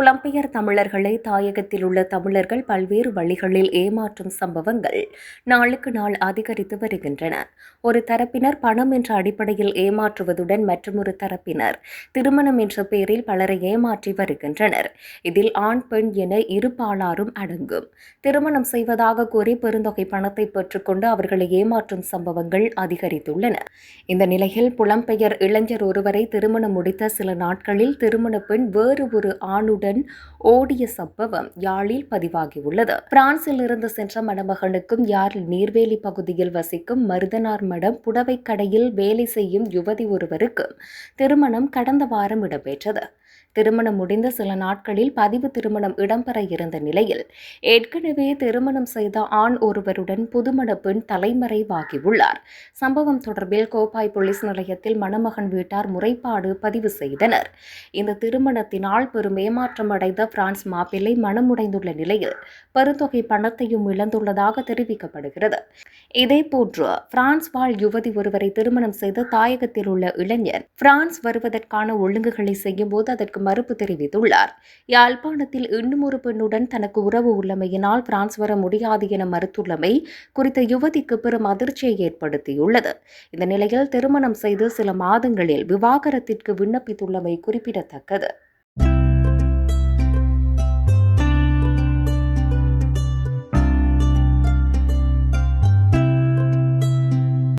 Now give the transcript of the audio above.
புலம்பெயர் தமிழர்களை தாயகத்தில் உள்ள தமிழர்கள் பல்வேறு வழிகளில் ஏமாற்றும் சம்பவங்கள் நாளுக்கு நாள் அதிகரித்து வருகின்றன. ஒரு தரப்பினர் பணம் என்ற அடிப்படையில் ஏமாற்றுவதுடன் மற்றொரு தரப்பினர் திருமணம் என்ற பெயரில் பலரை ஏமாற்றி வருகின்றனர். இதில் ஆண் பெண் என இரு பாலாரும் அடங்கும். திருமணம் செய்வதாக கூறி பெருந்தொகை பணத்தை பெற்றுக்கொண்டு அவர்களை ஏமாற்றும் சம்பவங்கள் அதிகரித்துள்ளன. இந்த நிலையில் புலம்பெயர் இளைஞர் ஒருவரை திருமணம் முடித்த சில நாட்களில் திருமண பெண் வேறு ஒரு ஆணுடன் ஓடிய சம்பவம் யாழில் பதிவாகியுள்ளது. பிரான்சில் இருந்து சென்ற மணமகனுக்கும் யாழ் நீர்வேலி பகுதியில் வசிக்கும் மருதனார் மடம் புடவை கடையில் வேலை செய்யும் யுவதி ஒருவருக்கும் திருமணம் கடந்த வாரம் இடம்பெற்றது. திருமணம் முடிந்த சில நாட்களில் பதிவு திருமணம் இடம்பெற இருந்த நிலையில் ஏற்கனவே திருமணம் செய்த ஆண் ஒருவருடன் புதுமண பெண் தலைமறைவாகியுள்ளார். சம்பவம் தொடர்பில் கோப்பாய் போலீஸ் நிலையத்தில் மணமகன் வீட்டார் முறைப்பாடு பதிவு செய்தனர். இந்த திருமணத்தினால் பெரும் ஏமாற்றம் அடைந்த பிரான்ஸ் மாப்பிள்ளை மனமுடைந்துள்ள நிலையில் பெருந்தொகை பணத்தையும் இழந்துள்ளதாக தெரிவிக்கப்படுகிறது. இதேபோன்று பிரான்ஸ் வாழ் யுவதி ஒருவரை திருமணம் செய்த தாயகத்தில் உள்ள இளைஞர் பிரான்ஸ் வருவதற்கான ஒழுங்குகளை செய்யும் போது அதற்கு மறுப்பு தெரிவித்துள்ளார். யாழ்ப்பாணத்தில் இன்னும் ஒரு பெண்ணுடன் தனக்கு உறவு உள்ளமையினால் பிரான்ஸ் வர முடியாது என மறுத்துள்ளமை குறித்த யுவதிக்கு பெரும் அதிர்ச்சியை ஏற்படுத்தியுள்ளது. இந்த நிலையில் திருமணம் செய்து சில மாதங்களில் விவாகரத்திற்கு விண்ணப்பித்துள்ளமை குறிப்பிடத்தக்கது.